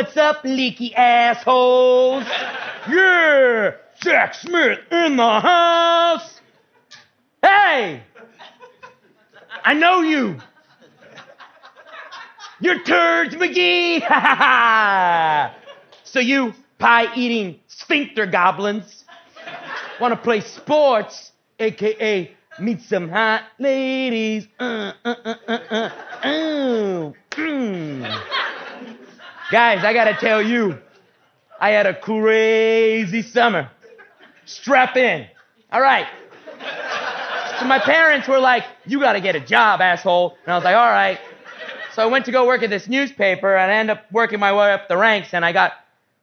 What's up, leaky assholes? Yeah, Jack Smith in the house. Hey, I know you. You're Turds McGee. So you pie-eating sphincter goblins want to play sports, a.k.a. meet some hot ladies. Guys, I gotta tell you, I had a crazy summer. Strap in. All right. So my parents were like, you gotta get a job, asshole. And I was like, all right. So I went to go work at this newspaper, and I ended up working my way up the ranks, and I got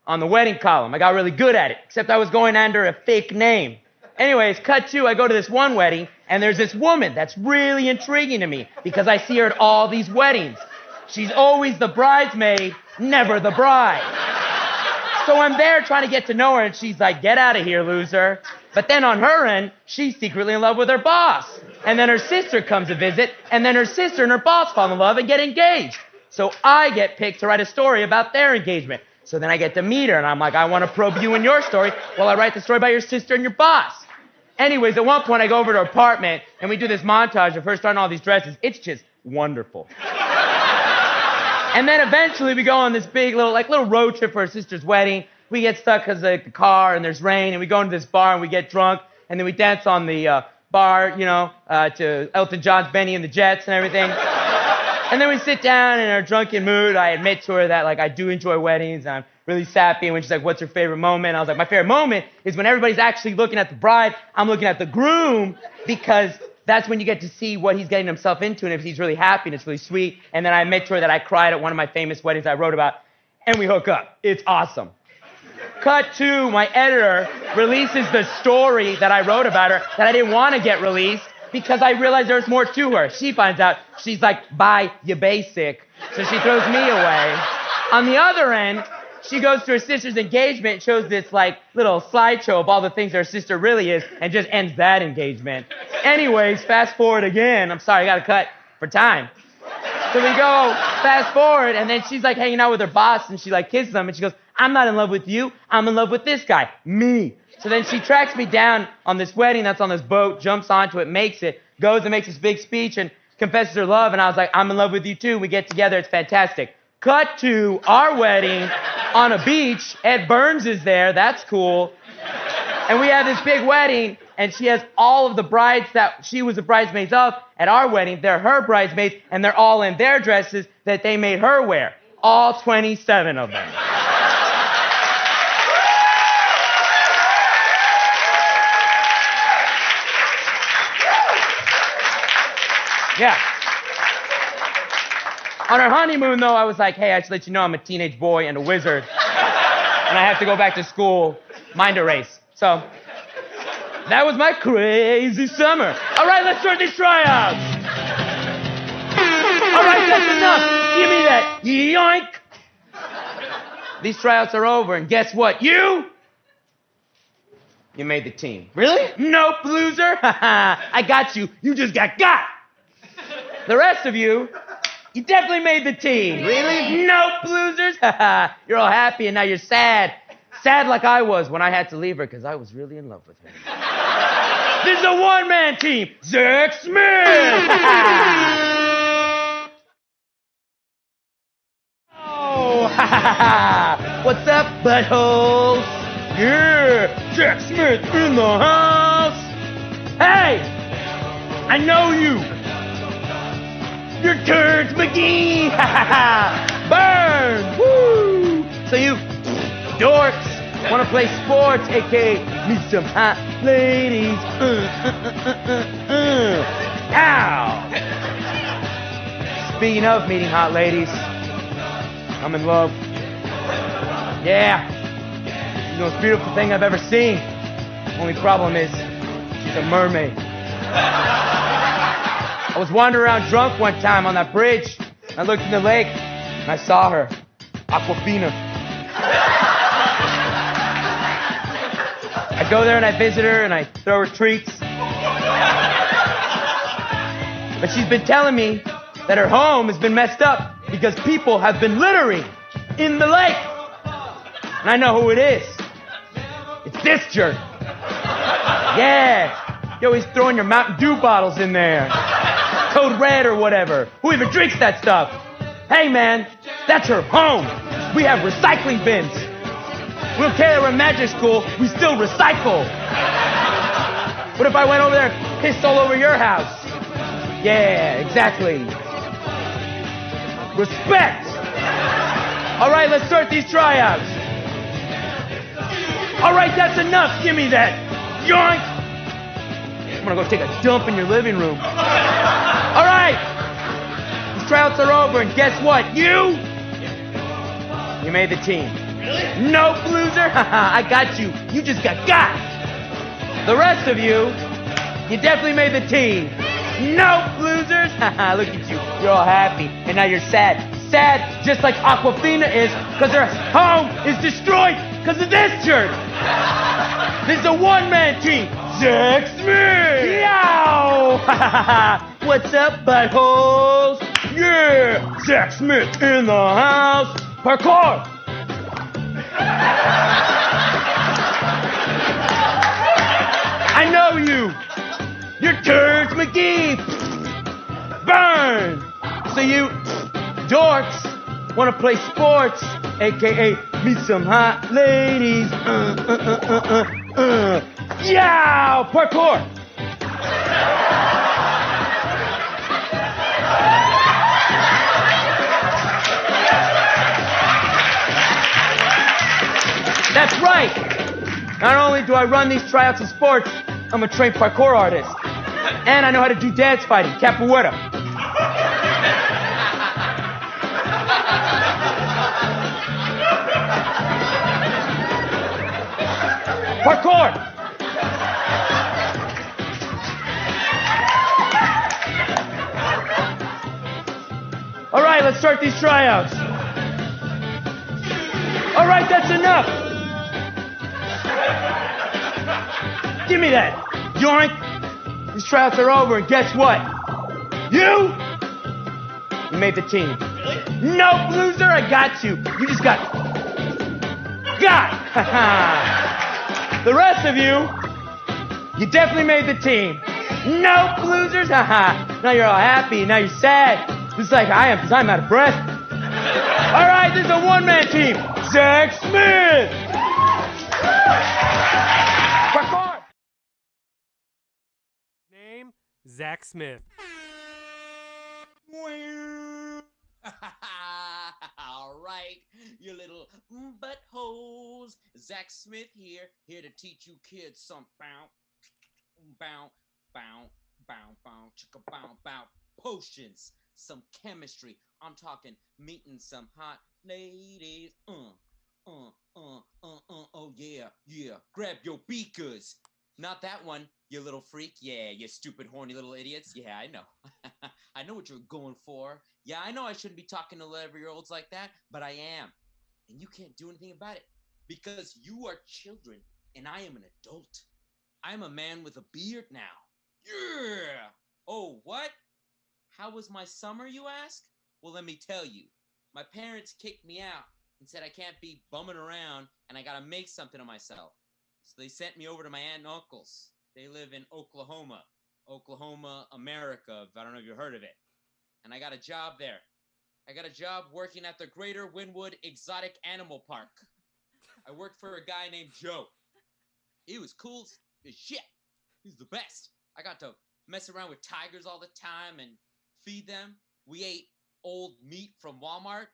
on the wedding column. I got really good at it, except I was going under a fake name. Anyways, cut to, I go to this one wedding, and there's this woman that's really intriguing to me because I see her at all these weddings. She's always the bridesmaid, never the bride. So I'm there trying to get to know her, and she's like, get out of here, loser. But then on her end, she's secretly in love with her boss. And then her sister comes to visit, and then her sister and her boss fall in love and get engaged. So I get picked to write a story about their engagement. So then I get to meet her, and I'm like, I want to probe you and your story while I write the story about your sister and your boss. Anyways, at one point, I go over to her apartment, and we do this montage of her starting all these dresses. It's just wonderful. And then eventually we go on this big little road trip for her sister's wedding. We get stuck because of the car and there's rain, and we go into this bar and we get drunk, and then we dance on the bar, to Elton John's Benny and the Jets and everything. And then we sit down in our drunken mood. I admit to her that I do enjoy weddings, and I'm really sappy. And when she's like, what's your favorite moment? I was like, my favorite moment is when everybody's actually looking at the bride. I'm looking at the groom, because that's when you get to see what he's getting himself into, and if he's really happy, and it's really sweet. And then I admit to her that I cried at one of my famous weddings I wrote about, and we hook up. It's awesome. Cut to, my editor releases the story that I wrote about her that I didn't want to get released because I realized there's more to her. She finds out, she's like, bye, you basic. So she throws me away. On the other end, she goes to her sister's engagement, shows this little slideshow of all the things her sister really is, and just ends that engagement. Anyways, fast forward again. I'm sorry, I gotta cut for time. So we go fast forward, and then she's hanging out with her boss, and she kisses him, and she goes, I'm not in love with you, I'm in love with this guy, me. So then she tracks me down on this wedding that's on this boat, jumps onto it, makes it, goes and makes this big speech and confesses her love, and I was like, I'm in love with you too, we get together, it's fantastic. Cut to our wedding on a beach. Ed Burns is there. That's cool. And we have this big wedding, and she has all of the brides that she was the bridesmaids of at our wedding. They're her bridesmaids, and they're all in their dresses that they made her wear. All 27 of them. Yeah. On our honeymoon, though, I was like, hey, I should let you know I'm a teenage boy and a wizard, and I have to go back to school, mind a race. So that was my crazy summer. All right, let's start these tryouts. All right, that's enough. Give me that yoink. These tryouts are over, and guess what? You made the team. Really? Nope, loser. I got you. You just got. The rest of you definitely made the team. Really? Nope, losers. You're all happy, and now you're sad. Sad like I was when I had to leave her because I was really in love with her. This is a one-man team. Jack Smith. Oh, what's up, buttholes? Yeah, Jack Smith in the house. Hey, I know you. You're Turds McGee. Burn. Woo. So you dorks want to play sports, a.k.a. meet some hot ladies. Ow. Speaking of meeting hot ladies, I'm in love. Yeah. She's the most beautiful thing I've ever seen. Only problem is, she's a mermaid. I was wandering around drunk one time on that bridge. I looked in the lake, and I saw her. Aquafina. I go there and I visit her and I throw her treats. But she's been telling me that her home has been messed up because people have been littering in the lake. And I know who it is. It's this jerk. Yeah. You're always throwing your Mountain Dew bottles in there. Code Red or whatever. Who even drinks that stuff? Hey, man, that's her home. We have recycling bins. We don't care that we're in magic school. We still recycle. What if I went over there and pissed all over your house? Yeah, exactly. Respect. All right, let's start these tryouts. All right, that's enough. Give me that. Yoink. I'm gonna go take a dump in your living room. All right. These tryouts are over, and guess what? You made the team. Really? Nope, loser. I got you. You just got. The rest of you definitely made the team. Nope, losers. Look at you. You're all happy, and now you're sad. Sad, just like Aquafina is, because her home is destroyed because of this jerk. This is a one-man team. Zach Smith. Yow. What's up, buttholes? Yeah, Zach Smith in the house. Parkour. I know you. You're Turds McGee. Burn. So you dorks want to play sports, a.k.a. meet some hot ladies. Yow! Parkour. That's right. Not only do I run these tryouts in sports, I'm a trained parkour artist. And I know how to do dance fighting, capoeira. Parkour! All right, let's start these tryouts. All right, that's enough. Give me that. Yoink. These tryouts are over, and guess what? You made the team. Really? Nope, loser, I got you. You just got. The rest of you definitely made the team. Nope, losers. Now you're all happy. Now you're sad. Just like I am, because I'm out of breath. All right, this is a one-man team. Zach Smith. Parkour. Name, Zach Smith. All right, you little buttholes. Zach Smith here to teach you kids some bow, chicka bow, potions, some chemistry. I'm talking meeting some hot ladies. Oh yeah. Grab your beakers. Not that one, you little freak. Yeah, you stupid, horny little idiots. Yeah, I know. I know what you're going for. Yeah, I know I shouldn't be talking to 11-year-olds like that, but I am. And you can't do anything about it because you are children and I am an adult. I'm a man with a beard now. Yeah. Oh, what? How was my summer, you ask? Well, let me tell you. My parents kicked me out and said I can't be bumming around and I gotta make something of myself. So they sent me over to my aunt and uncles. They live in Oklahoma, America. I don't know if you've heard of it. And I got a job there. I got a job working at the Greater Wynwood Exotic Animal Park. I worked for a guy named Joe. He was cool as shit. He was the best. I got to mess around with tigers all the time and feed them. We ate old meat from Walmart.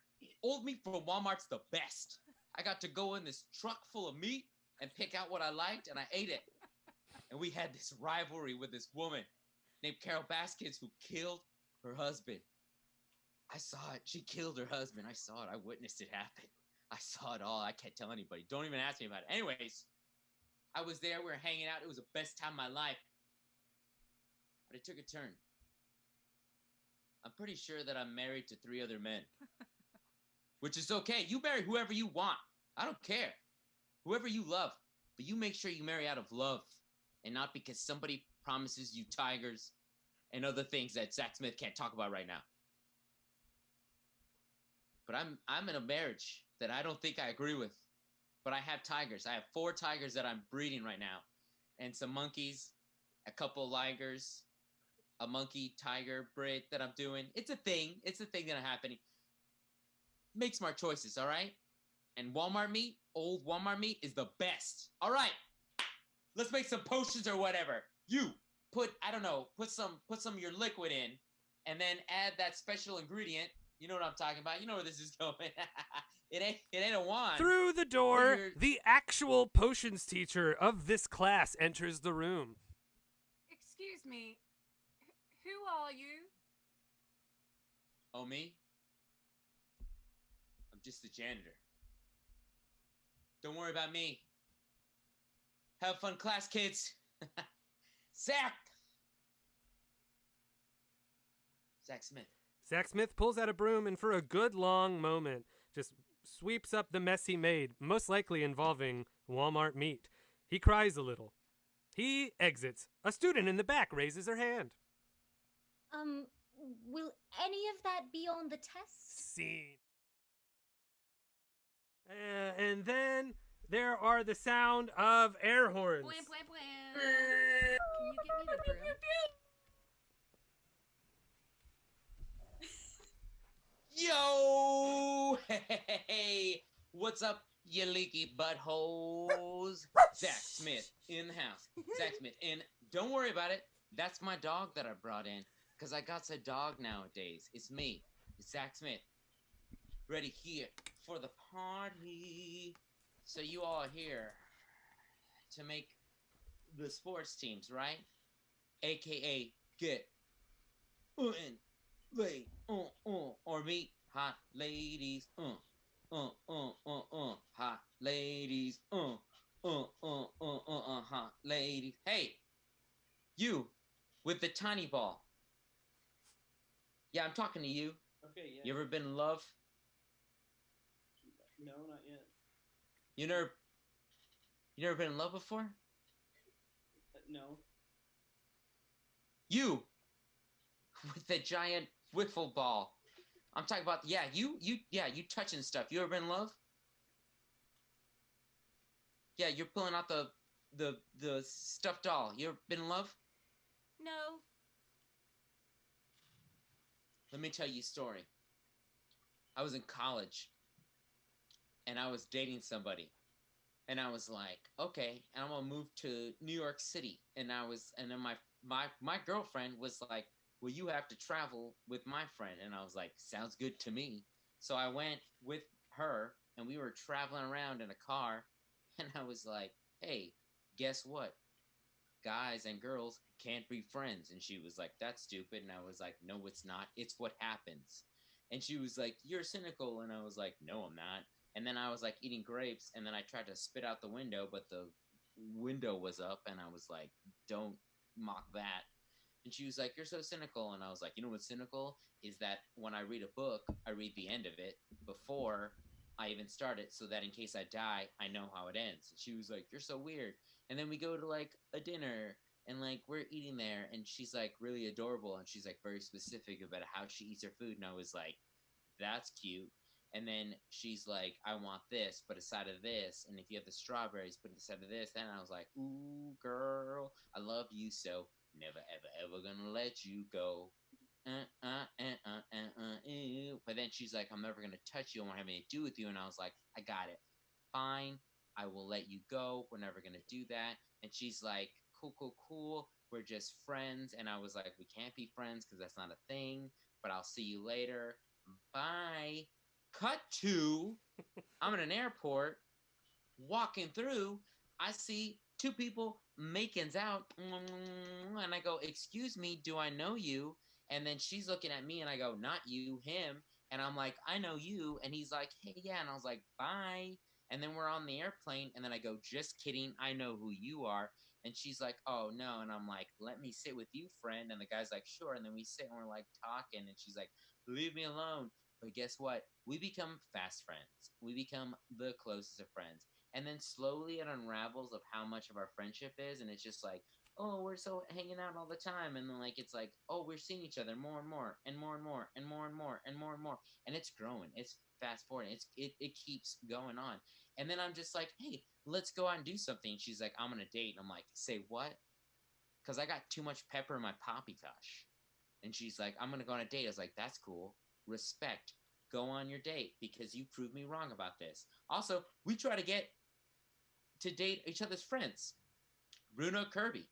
Old meat from Walmart's the best. I got to go in this truck full of meat and pick out what I liked, and I ate it. And we had this rivalry with this woman named Carol Baskins who killed her husband. I saw it. She killed her husband. I saw it. I witnessed it happen. I saw it all. I can't tell anybody. Don't even ask me about it. Anyways, I was there. We were hanging out. It was the best time of my life. But it took a turn. I'm pretty sure that I'm married to 3 other men. Which is okay. You marry whoever you want. I don't care. Whoever you love. But you make sure you marry out of love. And not because somebody promises you tigers and other things that Zach Smith can't talk about right now. But I'm in a marriage that I don't think I agree with. but I have tigers. I have 4 tigers that I'm breeding right now, and some monkeys, a couple ligers, a monkey tiger breed that I'm doing. It's a thing. It's a thing that I'm happening. Make smart choices, all right? And Walmart meat, old Walmart meat, is the best. All right, let's make some potions or whatever. You put, I don't know, put some of your liquid in, and then add that special ingredient. You know what I'm talking about. You know where this is going. It ain't a wand. Through the door, the actual potions teacher of this class enters the room. Excuse me, who are you? Oh, me? I'm just the janitor. Don't worry about me. Have fun, class, kids. Zach Smith. Zach Smith pulls out a broom and for a good long moment just sweeps up the mess he made, most likely involving Walmart meat. He cries a little. He exits. A student in the back raises her hand. Will any of that be on the test? Scene. And then there are the sound of air horns. Bwam, bwam, bwam. Can you get me the broom? Yo! Hey! What's up, you leaky buttholes? Zach Smith in the house. Zach Smith in. Don't worry about it. That's my dog that I brought in. Because I got a dog nowadays. It's me, Zach Smith. Ready here for the party. So you all are here to make the sports teams, right? AKA get in, lay, or meet hot ladies, hot ladies, hot ladies. Hey, you with the tiny ball. Yeah, I'm talking to you. Okay, yeah. You ever been in love? No, not yet. You never been in love before? No. You with the giant wiffle ball. I'm talking about you touching stuff. You ever been in love? Yeah, you're pulling out the stuffed doll. You ever been in love? No. Let me tell you a story. I was in college and I was dating somebody. And I was like, okay, and I'm gonna move to New York City. And then my girlfriend was like, well, you have to travel with my friend. And I was like, sounds good to me. So I went with her and we were traveling around in a car. And I was like, hey, guess what? Guys and girls can't be friends. And she was like, that's stupid. And I was like, no, it's not. It's what happens. And she was like, you're cynical. And I was like, no, I'm not. And then I was like eating grapes. And then I tried to spit out the window, but the window was up. And I was like, don't mock that. And she was like, you're so cynical. And I was like, you know what's cynical? Is that when I read a book, I read the end of it before I even start it, so that in case I die, I know how it ends. And she was like, you're so weird. And then we go to like a dinner and like we're eating there and she's like really adorable and she's like very specific about how she eats her food. And I was like, that's cute. And then she's like, I want this, but a side of this. And if you have the strawberries, put it aside of this. And I was like, ooh, girl, I love you so. Never, ever, ever gonna let you go. But then she's like, I'm never gonna touch you. I won't have anything to do with you. And I was like, I got it. Fine. I will let you go. We're never gonna do that. And she's like, cool. We're just friends. And I was like, we can't be friends because that's not a thing. But I'll see you later. Bye. Cut to, I'm in an airport, walking through. I see 2 people making's out, and I go, excuse me, do I know you? And then she's looking at me, and I go, not you, him. And I'm like, I know you. And he's like, hey, yeah. And I was like, bye. And then we're on the airplane, and then I go, just kidding, I know who you are. And she's like, oh, no. And I'm like, let me sit with you, friend. And the guy's like, sure. And then we sit, and we're like talking, and she's like, leave me alone. But guess what? We become fast friends. We become the closest of friends. And then slowly it unravels of how much of our friendship is. And it's just like, oh, we're so hanging out all the time. And then like, it's like, oh, we're seeing each other more and more and more and more and more and more and more and more. And it's growing. It's fast forwarding. It keeps going on. And then I'm just like, hey, let's go out and do something. And she's like, I'm on a date. And I'm like, say what? Because I got too much pepper in my poppycock. And she's like, I'm going to go on a date. I was like, that's cool. Respect. Go on your date because you proved me wrong about this. Also, we try to get to date each other's friends. Bruno Kirby,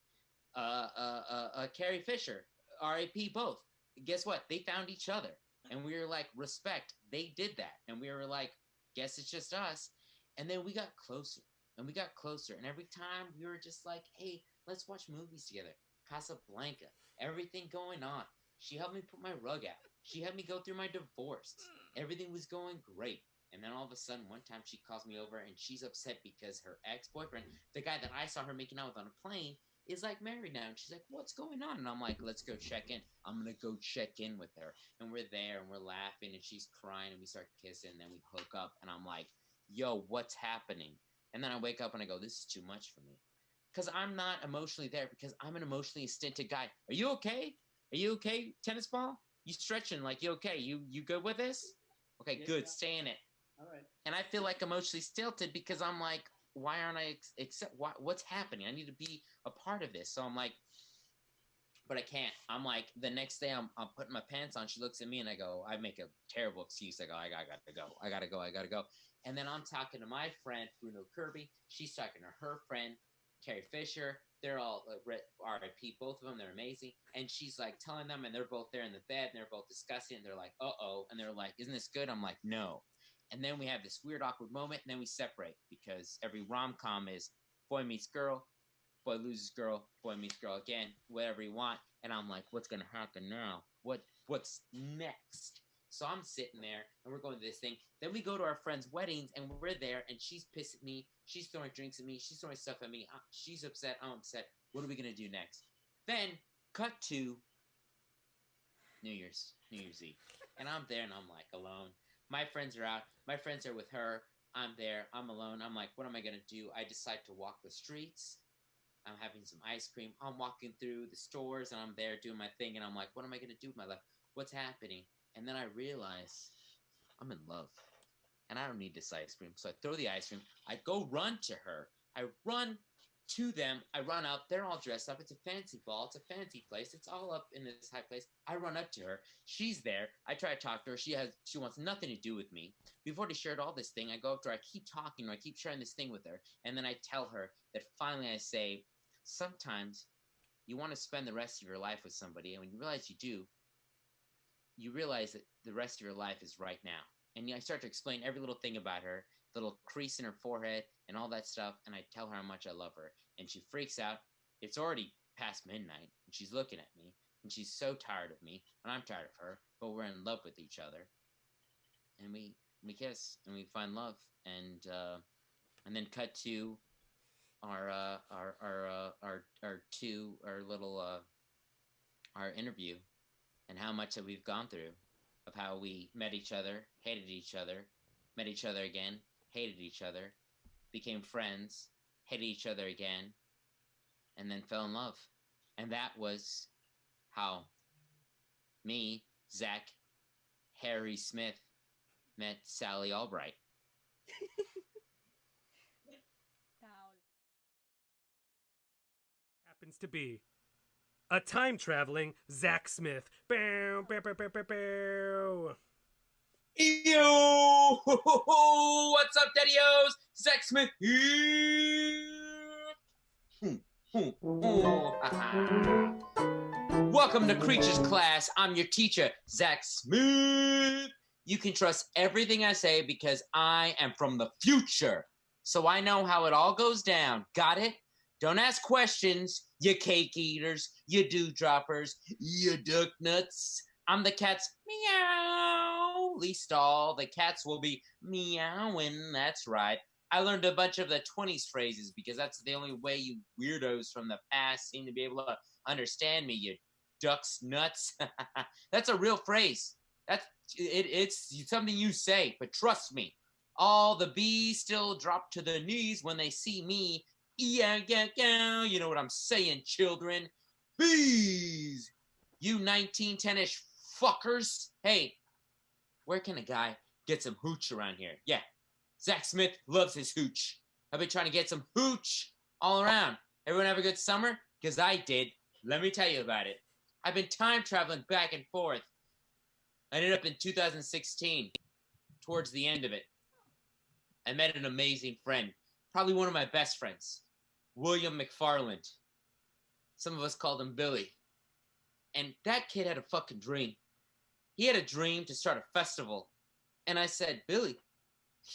Carrie Fisher, R.I.P. both. Guess what? They found each other. And we were like, respect. They did that. And we were like, guess it's just us. And then we got closer. And we got closer. And every time we were just like, hey, let's watch movies together. Casablanca. Everything going on. She helped me put my rug out. She helped me go through my divorce. Everything was going great. And then all of a sudden, one time she calls me over and she's upset because her ex-boyfriend, the guy that I saw her making out with on a plane, is like married now. And she's like, what's going on? And I'm like, let's go check in. I'm going to go check in with her. And we're there and we're laughing and she's crying and we start kissing and then we hook up. And I'm like, yo, what's happening? And then I wake up and I go, this is too much for me. Because I'm not emotionally there because I'm an emotionally stinted guy. Are you okay? Are you okay, tennis ball? You stretching like you okay? You good with this? Okay, Yeah, good. yeah. Stay in it. All right. And I feel like emotionally stilted because I'm like, why aren't I what's happening? I need to be a part of this. So I'm like, but I can't. I'm like, the next day I'm putting my pants on. She looks at me and I go, I make a terrible excuse. I go, I gotta go. And then I'm talking to my friend, Bruno Kirby. She's talking to her friend, Carrie Fisher. They're all RIP, both of them. They're amazing. And she's like telling them, and they're both there in the bed, and they're both discussing. And they're like, uh-oh. And they're like, isn't this good? I'm like, no. And then we have this weird, awkward moment, and then we separate because every rom-com is boy meets girl, boy loses girl, boy meets girl again, whatever you want. And I'm like, what's going to happen now? What's next? So I'm sitting there, and we're going to this thing. Then we go to our friends' weddings, and we're there, and she's pissed at me. She's throwing drinks at me. She's throwing stuff at me. She's upset. I'm upset. What are we going to do next? Then, cut to New Year's Eve. And I'm there, and I'm like, alone. My friends are out. My friends are with her. I'm there. I'm alone. I'm like, what am I going to do? I decide to walk the streets. I'm having some ice cream. I'm walking through the stores, and I'm there doing my thing, and I'm like, what am I going to do with my life? What's happening? And then I realize I'm in love, and I don't need this ice cream. So I throw the ice cream. I go run to her. I run to them. I run up. They're all dressed up. It's a fancy ball. It's a fancy place. It's all up in this high place. I run up to her. She's there. I try to talk to her. She wants nothing to do with me. We've already shared all this thing. I go up to her. I keep talking to her. I keep sharing this thing with her. And then I tell her that finally I say, sometimes you want to spend the rest of your life with somebody, and when you realize you do, you realize that the rest of your life is right now. And I start to explain every little thing about her, the little crease in her forehead and all that stuff, and I tell her how much I love her. And she freaks out. It's already past midnight, and she's looking at me, and she's so tired of me, and I'm tired of her, but we're in love with each other. And we kiss, and we find love, and then cut to our interview, and how much that we've gone through, of how we met each other, hated each other, met each other again, hated each other, became friends, hated each other again, and then fell in love. And that was how me, Zach, Harry Smith, met Sally Albright. Happens to be a time-traveling Zach Smith. Bow, bow, bow, bow, bow, bow. Yo! What's up, Daddy-O's? Zach Smith here! Welcome to Creatures Class. I'm your teacher, Zach Smith. You can trust everything I say because I am from the future. So I know how it all goes down. Got it? Don't ask questions, you cake eaters, you dewdroppers, you duck nuts. I'm the cat's meow. Least all the cats will be meowing. That's right. I learned a bunch of the 20s phrases because that's the only way you weirdos from the past seem to be able to understand me, you ducks nuts. That's a real phrase. It's something you say, but trust me, all the bees still drop to their knees when they see me. Yeah, you know what I'm saying, children. Bees! You 1910-ish fuckers. Hey, where can a guy get some hooch around here? Yeah, Zach Smith loves his hooch. I've been trying to get some hooch all around. Everyone have a good summer? Because I did. Let me tell you about it. I've been time traveling back and forth. I ended up in 2016, towards the end of it. I met an amazing friend, probably one of my best friends, William McFarland. Some of us called him Billy. And that kid had a fucking dream. He had a dream to start a festival. And I said, Billy,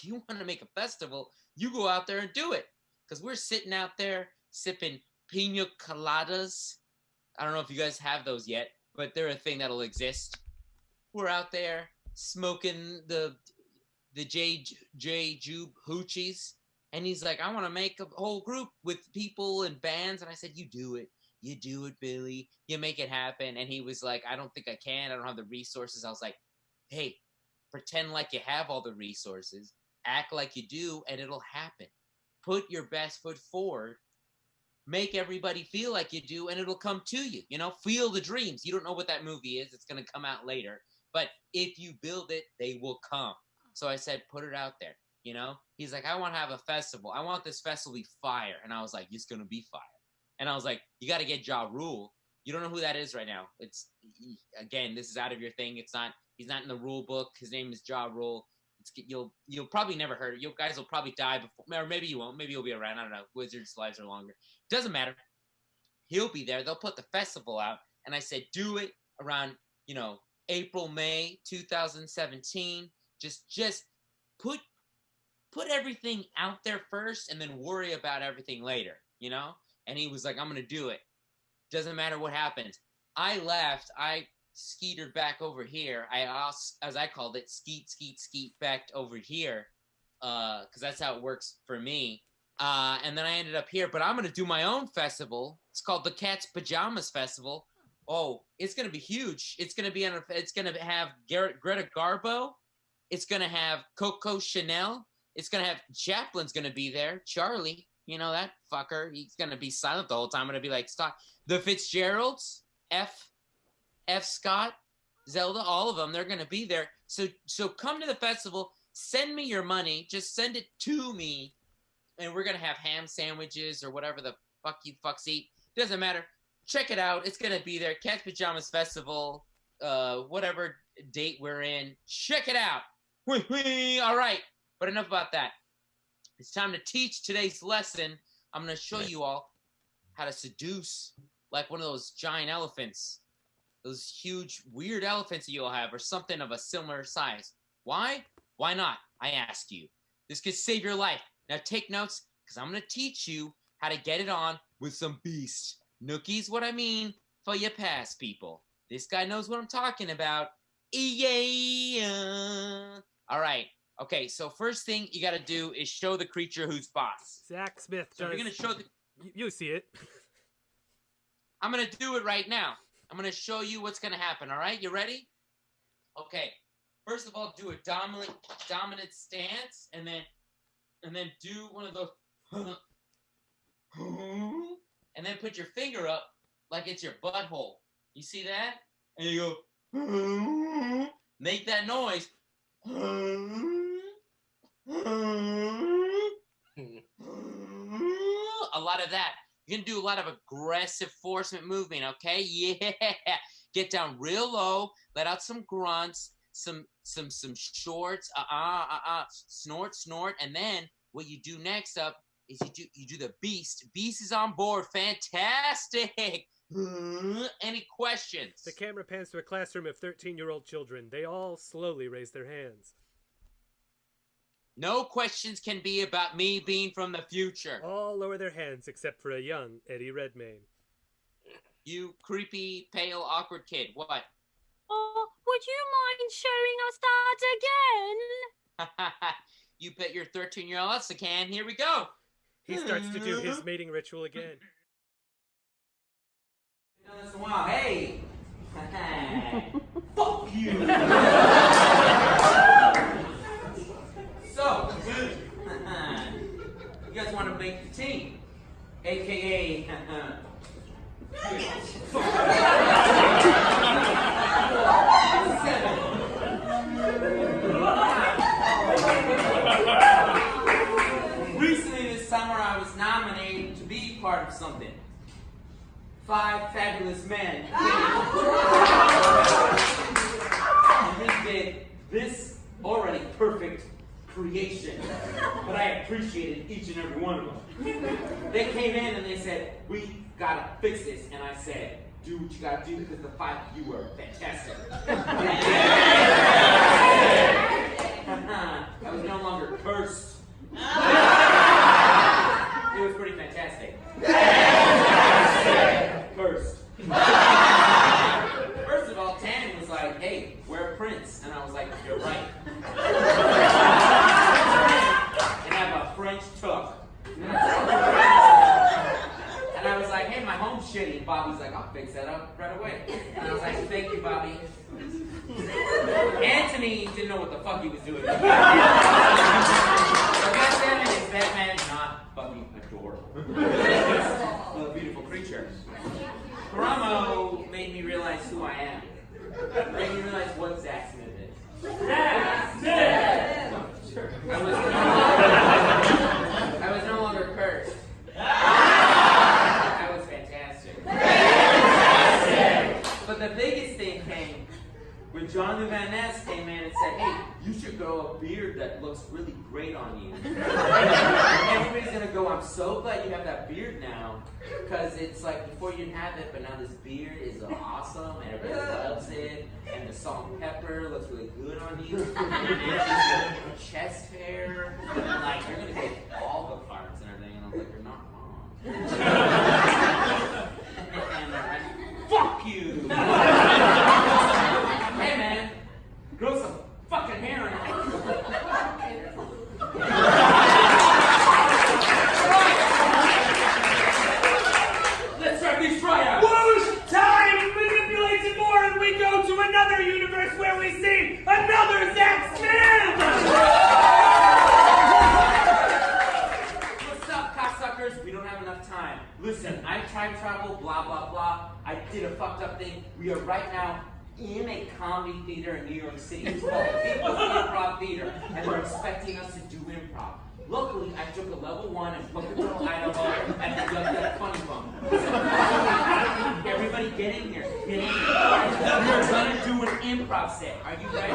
you want to make a festival? You go out there and do it. Because we're sitting out there sipping pina coladas. I don't know if you guys have those yet, but they're a thing that'll exist. We're out there smoking the J Jube hoochies. And he's like, I want to make a whole group with people and bands. And I said, you do it. You do it, Billy. You make it happen. And he was like, I don't think I can. I don't have the resources. I was like, hey, pretend like you have all the resources. Act like you do, and it'll happen. Put your best foot forward. Make everybody feel like you do, and it'll come to you. You know, feel the dreams. You don't know what that movie is. It's going to come out later. But if you build it, they will come. So I said, put it out there. You know, he's like, I want to have a festival. I want this festival to be fire. And I was like, it's going to be fire. And I was like, you got to get Ja Rule. You don't know who that is right now. It's, again, this is out of your thing. It's not, he's not in the rule book. His name is Ja Rule. You'll probably never heard it. You guys will probably die before, or maybe you won't. Maybe you'll be around. I don't know. Wizards' lives are longer. Doesn't matter. He'll be there. They'll put the festival out. And I said, do it around, you know, April, May 2017. Just put everything out there first and then worry about everything later, you know? And he was like, I'm going to do it. Doesn't matter what happens. I left. I skeetered back over here. As I called it, skeet back over here, because that's how it works for me. And then I ended up here. But I'm going to do my own festival. It's called the Cat's Pajamas Festival. Oh, it's going to be huge. It's going to have Greta Garbo. It's going to have Coco Chanel. It's going to have Chaplin's going to be there. Charlie, you know that fucker. He's going to be silent the whole time. I'm going to be like, stop. The Fitzgeralds, F. Scott, Zelda, all of them, they're going to be there. So come to the festival. Send me your money. Just send it to me. And we're going to have ham sandwiches or whatever the fuck you fucks eat. Doesn't matter. Check it out. It's going to be there. Cat's Pajamas Festival, whatever date we're in. Check it out. All right. But enough about that. It's time to teach today's lesson. I'm going to show you all how to seduce like one of those giant elephants. Those huge, weird elephants that you'll have, or something of a similar size. Why? Why not? I ask you. This could save your life. Now take notes, because I'm going to teach you how to get it on with some beast. Nookies, what I mean for your past people. This guy knows what I'm talking about. Yeah. All right. Okay, so first thing you got to do is show the creature who's boss. Zach Smith. So you're going to show the... You see it. I'm going to do it right now. I'm going to show you what's going to happen, all right? You ready? Okay. First of all, do a dominant stance, and then do one of those, and then put your finger up like it's your butthole. You see that? And you go, make that noise. A lot of that. You're going to do a lot of aggressive forcement movement, okay? Yeah. Get down real low. Let out some grunts, some shorts, snort. And then what you do next up is you do the beast. Beast is on board. Fantastic. Any questions? The camera pans to a classroom of 13-year-old children. They all slowly raise their hands. No questions can be about me being from the future. All lower their hands except for a young Eddie Redmayne. You creepy, pale, awkward kid. What? Oh, would you mind showing us that again? You bet your 13-year-old ass I can. Here we go. He starts to do his mating ritual again. Once in a while, hey. Fuck you. So, you guys want to make the team, aka 5 fabulous men. And then did this already perfect creation. But I appreciated each and every one of them. They came in and they said, we gotta fix this. And I said, do what you gotta do because the 5 of you are fantastic. I was no longer cursed. It was pretty fantastic. Cursed. First of all, Tan was like, hey, wear a prince. And I was like, you're right. And have a French tuck. And I was like, hey, my home's shitty. And Bobby's like, I'll fix that up right away. And I was like, thank you, Bobby. Anthony didn't know what the fuck he was doing. But Batman is Batman, not fucking adorable. A beautiful creature. Karamo made me realize who I am. Made me realize what Zach Smith is. Zach Smith! Sure. I was no longer cursed. I was fantastic. But the biggest thing came when Jonathan Van Ness came in and said, hey, you should grow a beard that looks really great on you. Everybody's gonna go, I'm so glad you have that beard now. Because it's like before you didn't have it, but now this beard is awesome and everybody loves it. And the salt and pepper looks really good on you. And your chest hair. And like you're gonna get all the parts and everything. And I was like, you're not wrong. And they're like, fuck you! Hey man, grow some fucking hair on it. Let's start these tryouts. Whoosh! Time manipulates it more, and we go to another universe where we see another Zach Smith. What's up, cocksuckers? We don't have enough time. Listen, I time travel, blah blah blah. I did a fucked up thing. We are right now in a comedy theater in New York City. It's called People's Improv Theater, and they're expecting us to do improv. Luckily, I took a level 1 in Pocatello, Idaho, at the Yuck Funny Bum. Everybody get in here. Get in here. We're gonna do an improv set. Are you ready?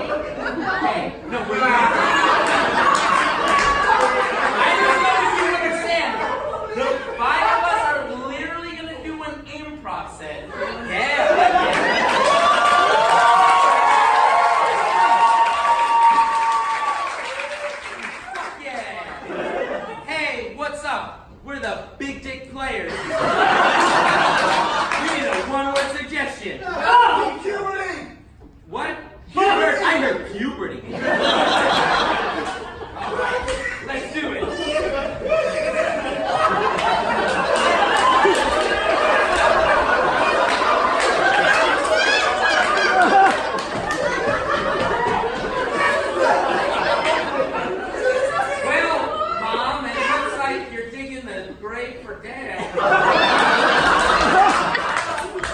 Hey, no, wait. I don't know if you understand. The 5 of us are literally gonna do an improv set. Yeah. We're the big dick players. We need a one-word suggestion. Oh, puberty! What? I heard puberty. All right, let's do it.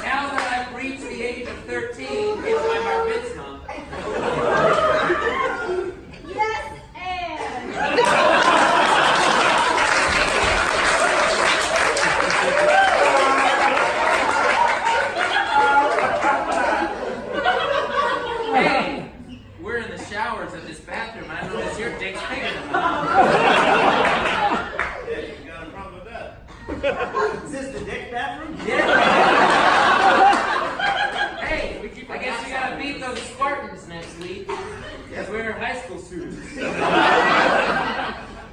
Now that I've reached the age of 13, it's my bar mitzvah. Yes, and. Hey, we're in the showers of this bathroom. I notice your dick's bigger than mine. Is this the dick bathroom? Yeah. Hey, I guess we gotta beat those Spartans next week. Because we're high school students.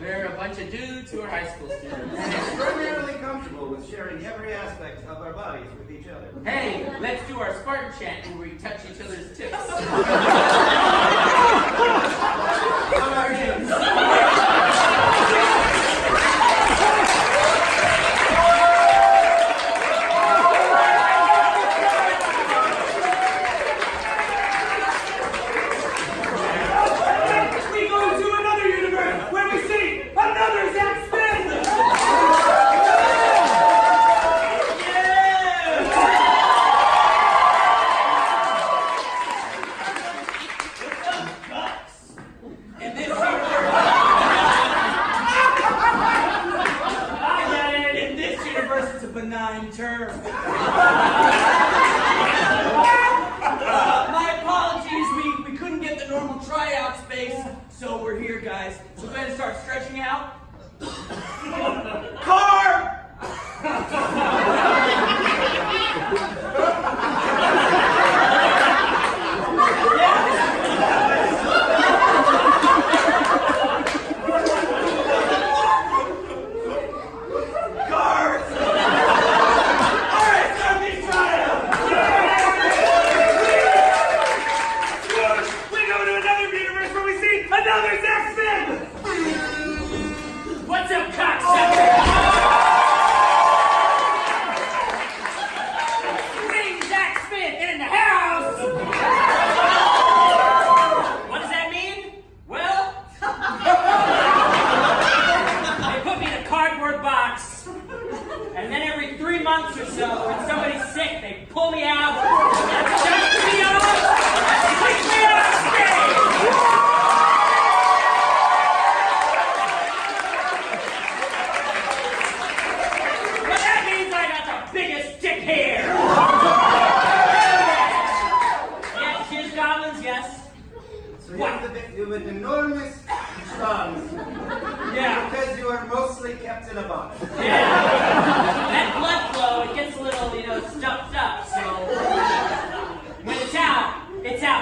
We're a bunch of dudes who are high school students. Extraordinarily comfortable with sharing every aspect of our bodies with each other. Hey, let's do our Spartan chant where we touch each other's tips. How are you?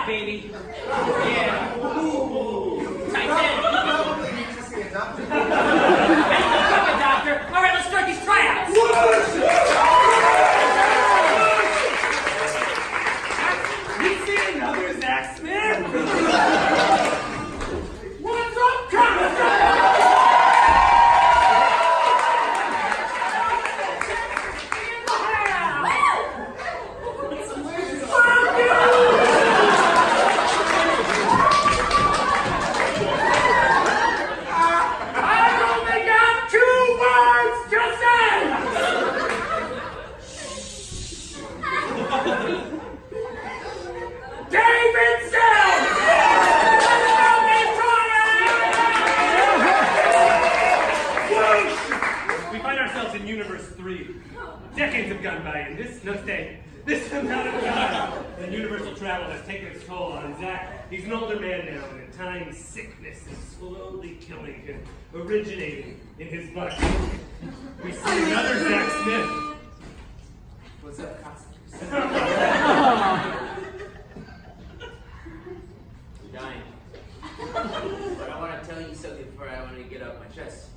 out, baby. Yeah. Tight then. I'm a doctor. All right, let's start these tryouts. We see another Zach Smith. What's up, Costa? We find ourselves in Universe 3. Decades have gone by, and this amount of time, the universal travel has taken its toll on Zach. He's an older man now, and at times sickness is slowly killing him, originating in his butt. We see another Zach Smith. What's up, Costa? I'm dying. But I want to tell you something before I want to get off my chest.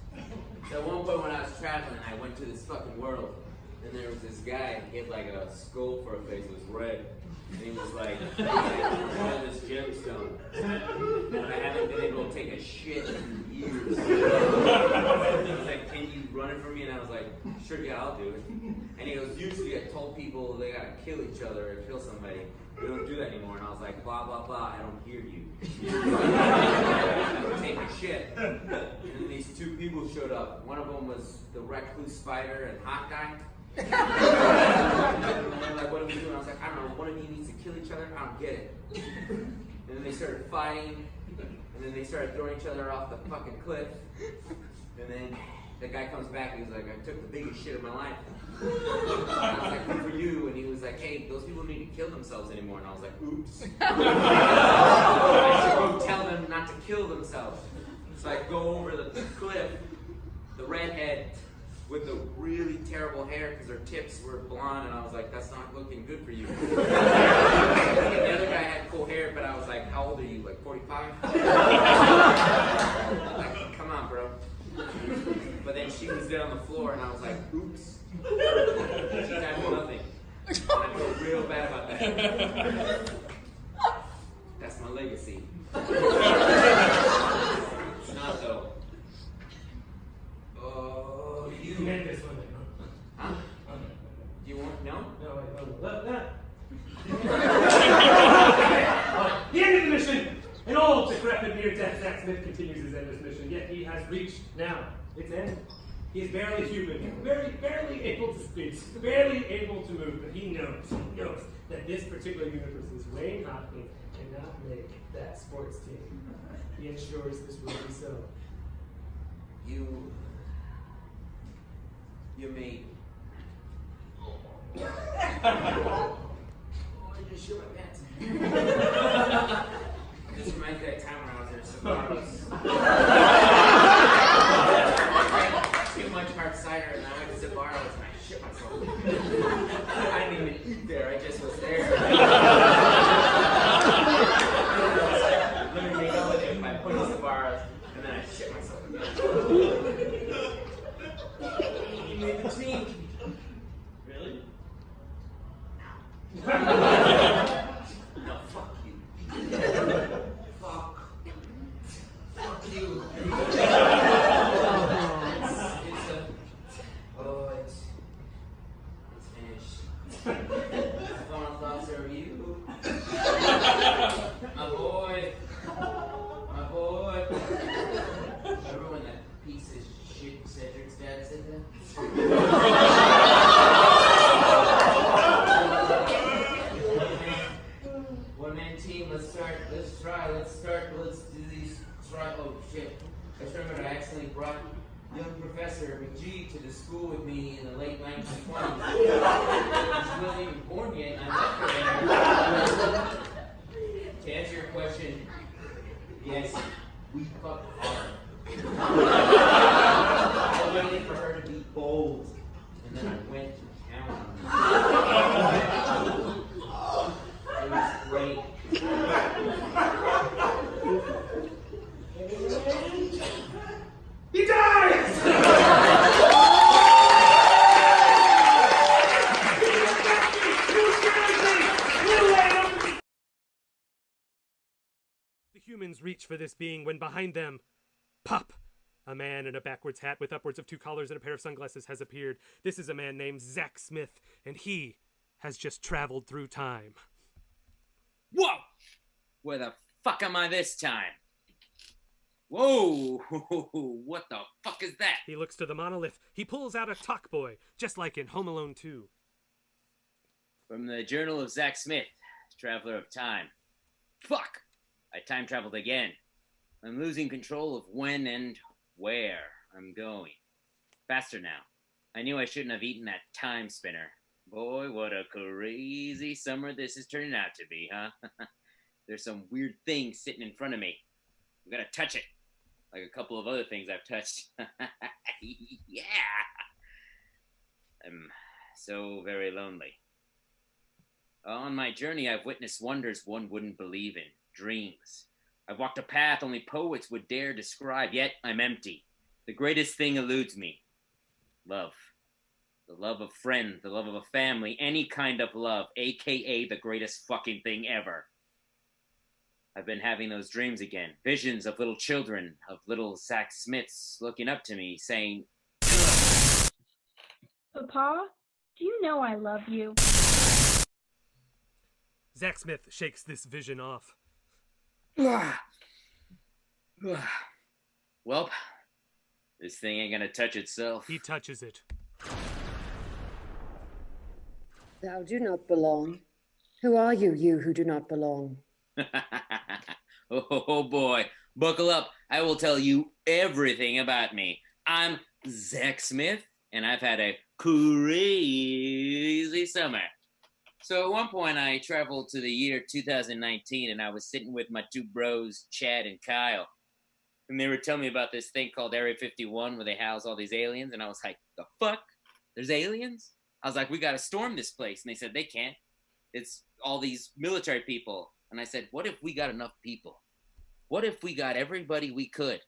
So at one point when I was traveling, I went to this fucking world, and there was this guy, he had like a skull for a face, it was red, and he was like on this gemstone, and I haven't been able to take a shit in years. He was like, can you run it for me? And I was like, sure, yeah, I'll do it. And he goes, usually I told people they gotta kill each other or kill somebody. We don't do that anymore. And I was like, blah, blah, blah, I don't hear you. Take a shit. And then these two people showed up. One of them was the recluse spider and hot guy. And they were like, what are we doing? I was like, I don't know, one of you needs to kill each other? I don't get it. And then they started fighting. And then they started throwing each other off the fucking cliff. And then the guy comes back and he's like, I took the biggest shit of my life. And I was like, good for you. And he was like, hey, those people need to kill themselves anymore. And I was like, oops. I should go tell them not to kill themselves. So I go over the cliff, the redhead with the really terrible hair because her tips were blonde, and I was like, that's not looking good for you. And the other guy had cool hair, but I was like, how old are you, like 45? Like, come on, bro. But then she was dead on the floor, and I was like, oops. She's had nothing. And I feel real bad about that. That's my legacy. It's not, though. Oh, You made this one. Huh? Do you want, no? No, wait, the end of the mission! An old, decrepit, near-death Zach Smith continues his endless mission, yet he has reached, now, its end. He is barely human, barely able to speak, barely able to move, but he knows that this particular universe's Wayne Hopkins cannot make that sports team. He ensures this will be so. You made. Oh, I just shit my pants. This reminds me of that time when I was there, Sbarro's. Too much hard cider, and I went to Sbarro's and I shit myself. I didn't even eat there, I just was there. Literally made all of it by putting Sbarro's, and then I shit myself again. You made the team. Really? No, fuck you. Fuck you. It's finished. My final thoughts are you. My boy. Remember when that piece of shit Cedric's dad said that? One-man team, let's do these, oh shit. I just remembered I accidentally brought young Professor McGee to the school with me in the late 1920s. She wasn't even born yet, and I left her there. To answer your question, yes, we fucked hard. I waited for her to be bold, and then I went to town. It was great. humans reach for this being when behind them, pop! A man in a backwards hat with upwards of 2 collars and a pair of sunglasses has appeared. This is a man named Zach Smith, and he has just traveled through time. Whoa! Where the fuck am I this time? Whoa! What the fuck is that? He looks to the monolith. He pulls out a talk boy, just like in Home Alone 2. From the Journal of Zach Smith, Traveler of Time. Fuck! I time traveled again. I'm losing control of when and where I'm going. Faster now. I knew I shouldn't have eaten that time spinner. Boy, what a crazy summer this is turning out to be, huh? There's some weird thing sitting in front of me. I'm gonna touch it. Like a couple of other things I've touched. Yeah! I'm so very lonely. On my journey, I've witnessed wonders one wouldn't believe in. Dreams. I've walked a path only poets would dare describe, yet I'm empty. The greatest thing eludes me. Love. The love of friends, the love of a family, any kind of love, aka the greatest fucking thing ever. I've been having those dreams again. Visions of little children, of little Zach Smiths looking up to me, saying, Papa, do you know I love you? Zach Smith shakes this vision off. Well, this thing ain't gonna touch itself. He touches it. Thou do not belong. Who are you, you who do not belong? Oh boy, buckle up. I will tell you everything about me. I'm Zach Smith, and I've had a crazy summer. So at one point, I traveled to the year 2019, and I was sitting with my 2 bros, Chad and Kyle. And they were telling me about this thing called Area 51, where they house all these aliens. And I was like, the fuck? There's aliens? I was like, we got to storm this place. And they said, they can't. It's all these military people. And I said, what if we got enough people? What if we got everybody we could?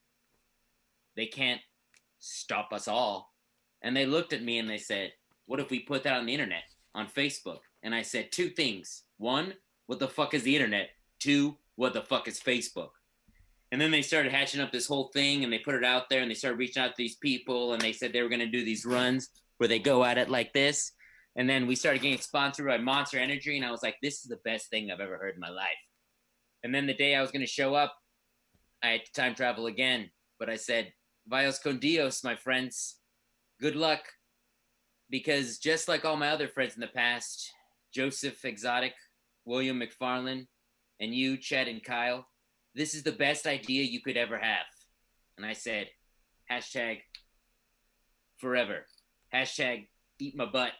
They can't stop us all. And they looked at me and they said, what if we put that on the internet, on Facebook? And I said 2 things. 1, what the fuck is the internet? 2, what the fuck is Facebook? And then they started hatching up this whole thing, and they put it out there, and they started reaching out to these people, and they said they were going to do these runs where they go at it like this. And then we started getting sponsored by Monster Energy, and I was like, this is the best thing I've ever heard in my life. And then the day I was going to show up, I had to time travel again. But I said, Vios con Dios, my friends. Good luck. Because just like all my other friends in the past, Joseph Exotic, William McFarlane, and you, Chad and Kyle, this is the best idea you could ever have. And I said, hashtag forever. Hashtag eat my butt.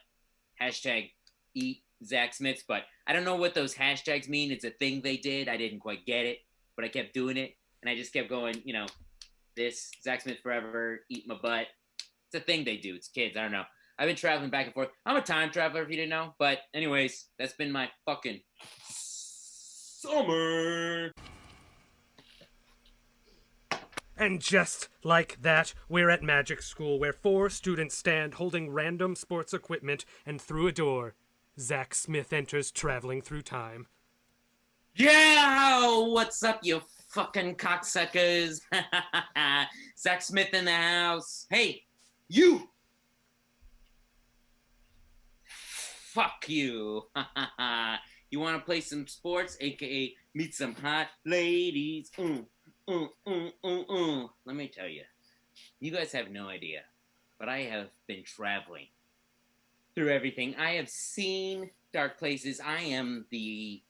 Hashtag eat Zach Smith's butt. I don't know what those hashtags mean. It's a thing they did. I didn't quite get it, but I kept doing it. And I just kept going, you know, this, Zach Smith forever, eat my butt. It's a thing they do. It's kids. I don't know. I've been traveling back and forth. I'm a time traveler, if you didn't know. But anyways, that's been my fucking summer. And just like that, we're at magic school, where 4 students stand holding random sports equipment, and through a door, Zach Smith enters traveling through time. Yeah, what's up, you fucking cocksuckers? Zach Smith in the house. Hey, you! Fuck you. You want to play some sports, aka meet some hot ladies? Let me tell you, you guys have no idea, but I have been traveling through everything. I have seen dark places. I am the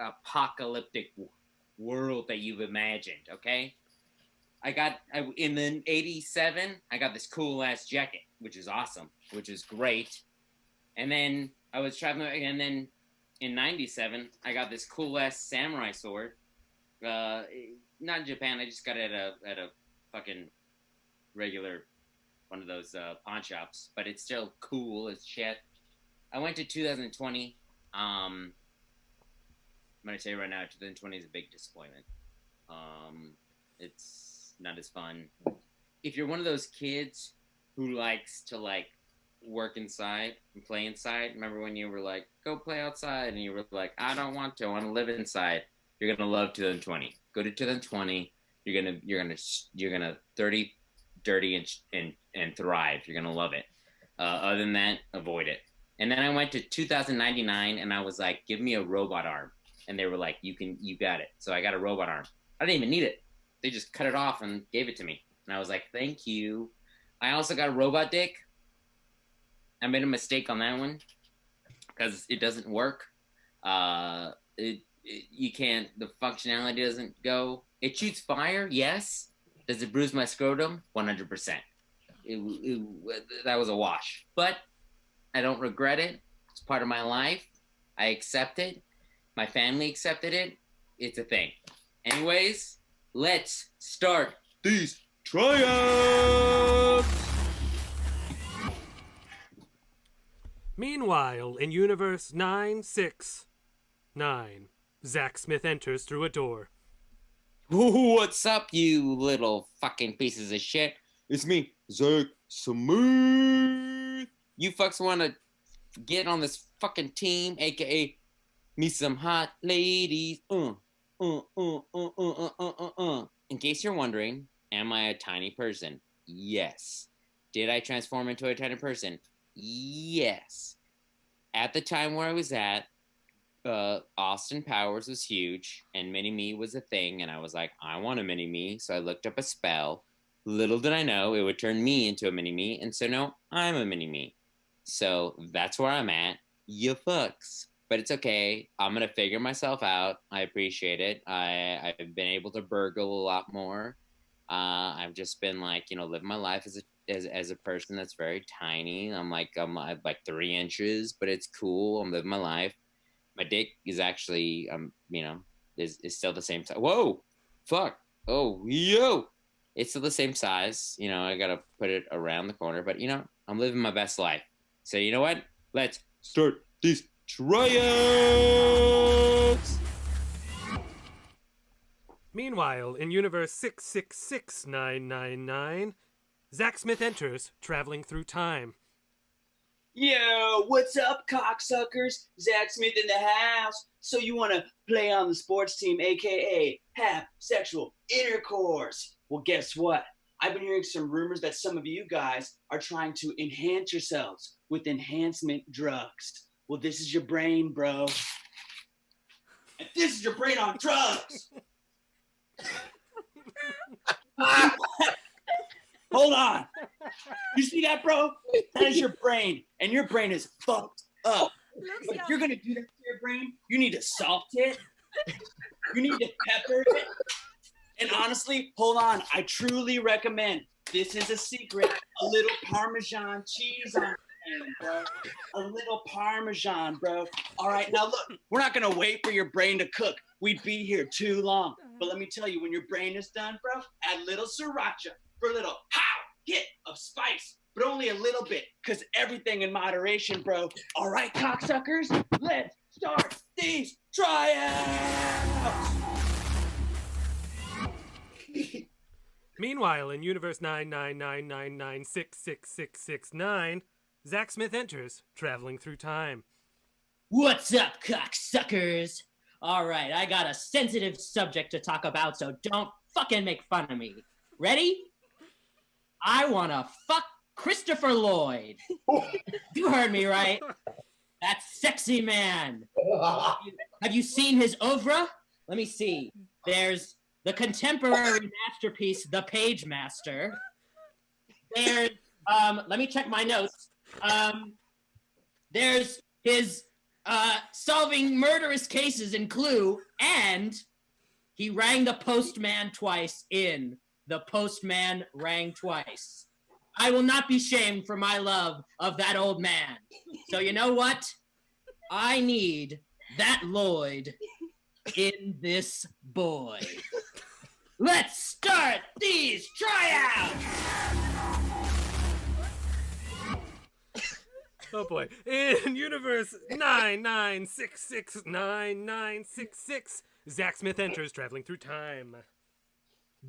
apocalyptic world that you've imagined, okay? In the 87, I got this cool ass jacket, which is awesome, which is great. And then I was traveling, and then in 97, I got this cool ass samurai sword. Not in Japan, I just got it at a fucking regular one of those pawn shops, but it's still cool as shit. I went to 2020. I'm gonna tell you right now, 2020 is a big disappointment. It's not as fun. If you're one of those kids who likes to like work inside and play inside, remember when you were like, go play outside, and you were like, I don't want to, I want to live inside. You're gonna love 2020. Go to 2020. You're gonna 30, dirty and thrive. You're gonna love it. Other than that, avoid it. And then I went to 2099 and I was like, give me a robot arm. And they were like, you got it. So I got a robot arm. I didn't even need it. They just cut it off and gave it to me. And I was like, thank you. I also got a robot dick. I made a mistake on that one because it doesn't work. You can't, the functionality doesn't go. It shoots fire, yes. Does it bruise my scrotum? 100%. That was a wash. But I don't regret it. It's part of my life. I accept it. My family accepted it. It's a thing. Anyways, let's start these tryouts. Meanwhile, in Universe 969, Zach Smith enters through a door. What's up, you little fucking pieces of shit? It's me, Zach Smith. You fucks want to get on this fucking team, aka me some hot ladies. In case you're wondering, am I a tiny person? Yes. Did I transform into a tiny person? Yes. At the time where I was at, Austin Powers was huge, and Mini-Me was a thing, and I was like, I want a Mini-Me, so I looked up a spell. Little did I know it would turn me into a Mini-Me, and so now I'm a Mini-Me. So that's where I'm at. You fucks. But it's okay. I'm going to figure myself out. I appreciate it. I've been able to burgle a lot more. I've just been like, living my life as a person that's very tiny. I'm like 3 inches, but it's cool. I'm living my life. My dick is actually, is still the same size. Whoa, fuck. Oh, yo. It's still the same size. I got to put it around the corner, but I'm living my best life. So you know what? Let's start these tryouts. Meanwhile, in Universe 666999, Zach Smith enters, traveling through time. Yo, what's up, cocksuckers? Zach Smith in the house. So you want to play on the sports team, aka have sexual intercourse? Well, guess what? I've been hearing some rumors that some of you guys are trying to enhance yourselves with enhancement drugs. Well, this is your brain, bro. And this is your brain on drugs. Hold on. You see that, bro? That is your brain. And your brain is fucked up. But if you're going to do that to your brain, you need to salt it. You need to pepper it. And honestly, hold on. I truly recommend, this is a secret, a little Parmesan cheese on it, bro. A little Parmesan, bro. All right, now look, we're not going to wait for your brain to cook. We'd be here too long. But let me tell you, when your brain is done, bro, add a little sriracha for a little hit of spice, but only a little bit, because everything in moderation, bro. All right, cocksuckers, let's start these tryouts. Meanwhile, in Universe 99999666669, Zach Smith enters, traveling through time. What's up, cocksuckers? All right, I got a sensitive subject to talk about, so don't fucking make fun of me. Ready? I want to fuck Christopher Lloyd. You heard me right. That sexy man. Have you seen his oeuvre? Let me see. There's the contemporary masterpiece, The Page Master. There's, let me check my notes. There's his solving murderous cases in Clue, and he rang the postman twice in The Postman Rang Twice. I will not be shamed for my love of that old man. So you know what? I need that Lloyd in this boy. Let's start these tryouts! Oh boy. In Universe 996699966, Zach Smith enters, traveling through time.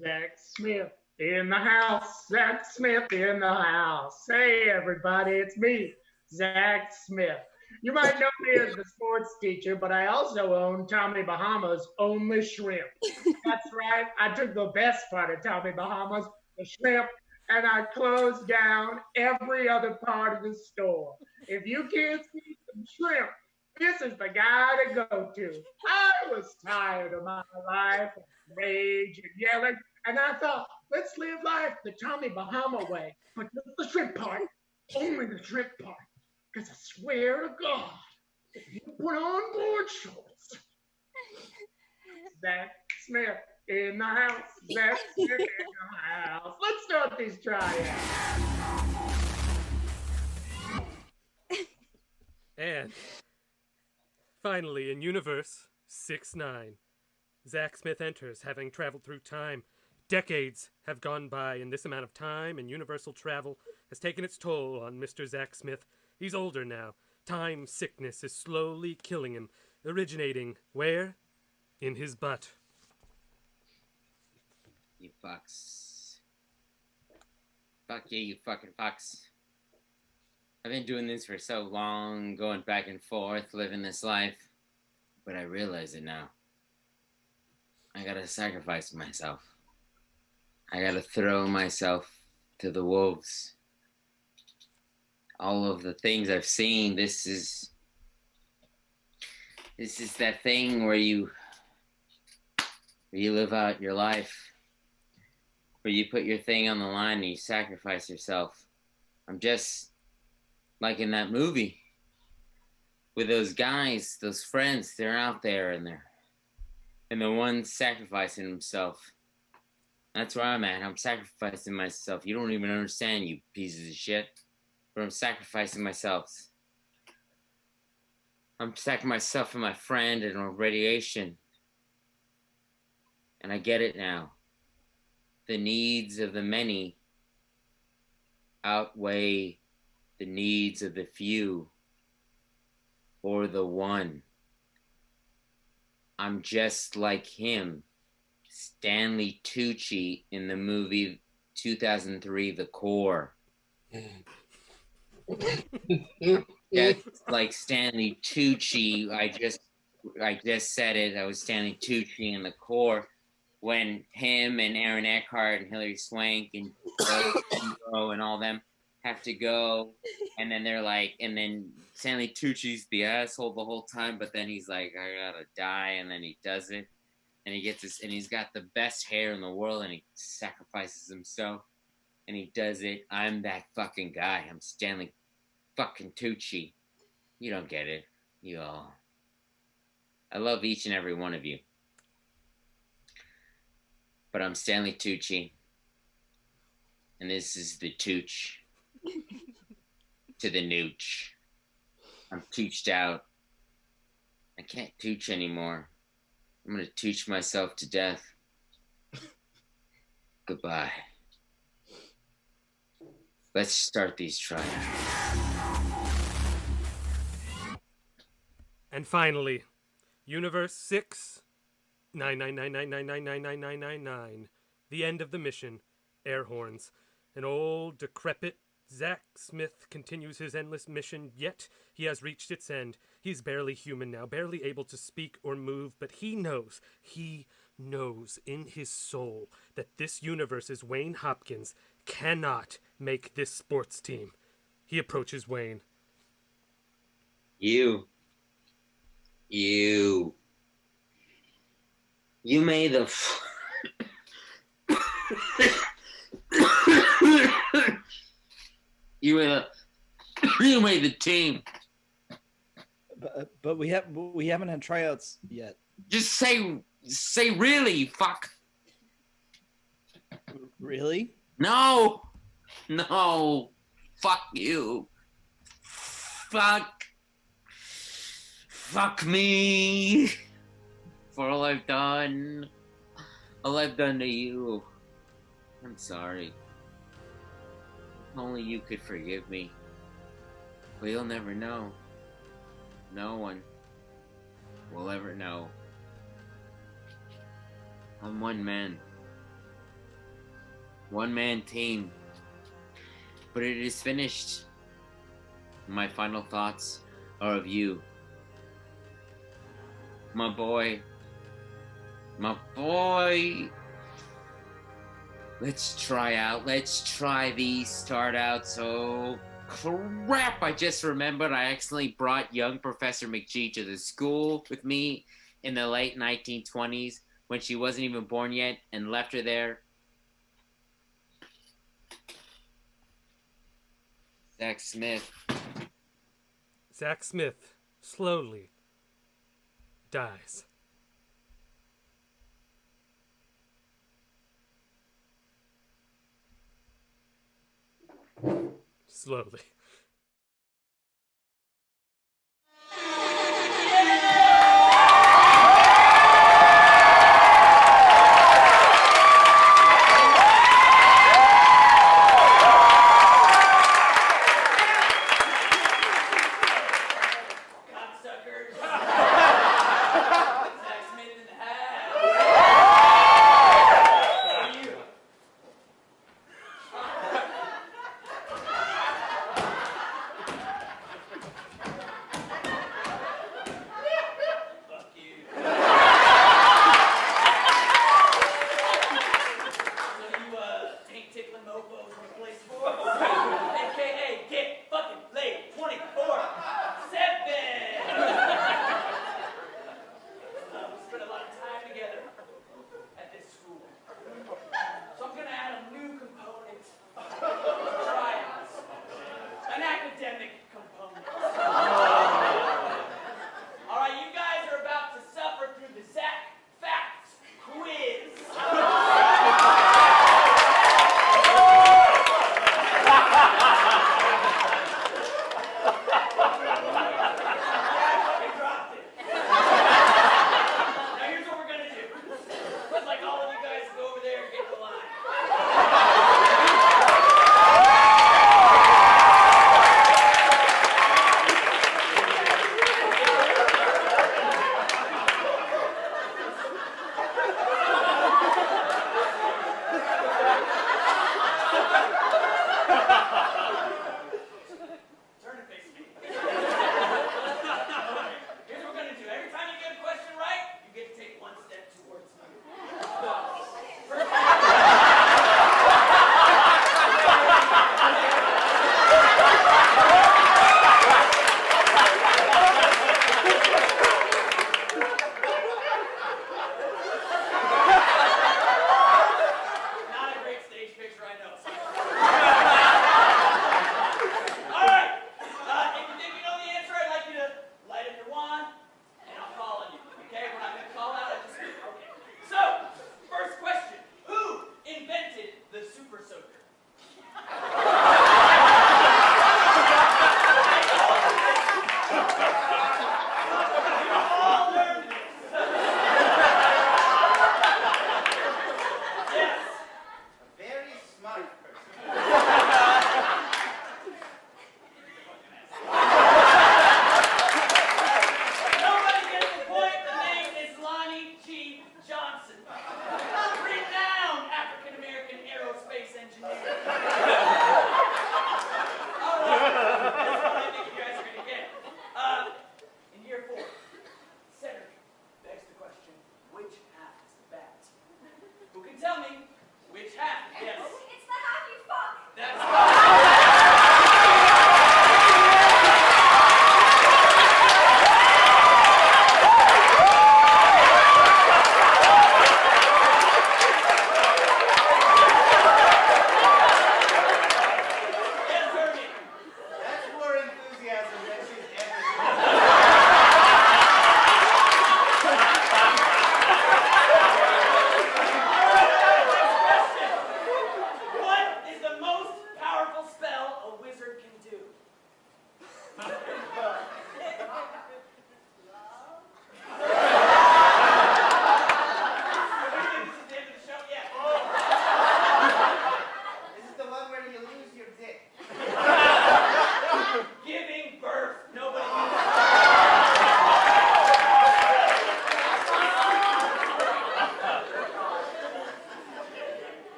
Zach Smith in the house. Zach Smith in the house. Hey, everybody, it's me, Zach Smith. You might know me as the sports teacher, but I also own Tommy Bahama's Only Shrimp. That's right, I took the best part of Tommy Bahama's, the shrimp, and I closed down every other part of the store. If you can't see some shrimp, this is the guy to go to. I was tired of my life, rage and yelling, and I thought, let's live life the Tommy Bahama way, but just the shrimp part, only the shrimp part. Because I swear to God, if you put on board shorts, Zach Smith in the house, Zach Smith in the house. Let's start these tryouts. And finally, in Universe 6-9, Zach Smith enters, having traveled through time. Decades have gone by, and this amount of time and universal travel has taken its toll on Mr. Zach Smith. He's older now. Time sickness is slowly killing him, originating where? In his butt. You fucks. Fuck you, you fucking fucks. I've been doing this for so long, going back and forth, living this life. But I realize it now. I gotta sacrifice myself. I gotta throw myself to the wolves. All of the things I've seen, this is that thing where you live out your life, where you put your thing on the line and you sacrifice yourself. I'm just like in that movie with those guys, those friends, they're out there and the one sacrificing himself. That's where I'm at. I'm sacrificing myself. You don't even understand, you pieces of shit. But I'm sacrificing myself. I'm sacrificing myself for my friend and radiation. And I get it now. The needs of the many outweigh the needs of the few or the one. I'm just like him, Stanley Tucci in the movie 2003, The Core. That's like Stanley Tucci. I just said it. I was Stanley Tucci in The Core when him and Aaron Eckhart and Hilary Swank and Joe and all them have to go, and then they're like, and then Stanley Tucci's the asshole the whole time, but then he's like, I gotta die, and then he does it, and he gets this, and he's got the best hair in the world, and he sacrifices himself. And he does it. I'm that fucking guy. I'm Stanley fucking Tucci. You don't get it. You all. I love each and every one of you. But I'm Stanley Tucci. And this is the Tooch. To the Nooch. I'm tooched out. I can't Tooch anymore. I'm gonna Tooch myself to death. Goodbye. Let's start these tryouts. And finally, Universe 6, 99999999999. The end of the mission, airhorns. An old, decrepit Zach Smith continues his endless mission, yet he has reached its end. He's barely human now, barely able to speak or move, but he knows in his soul that this universe's Wayne Hopkins cannot make this sports team. He approaches Wayne. You made the you made the team. But we haven't had tryouts yet. Just say really, fuck. Really? No, fuck you. Fuck me for all I've done to you. I'm sorry. Only you could forgive me. But you'll never know. No one will ever know. I'm one man. One man team. But it is finished. My final thoughts or of you? My boy. My boy. Let's try these start out. So crap, I just remembered I accidentally brought young Professor McGee to the school with me in the late 1920s when she wasn't even born yet and left her there. Zach Smith. Zach Smith slowly dies. Slowly.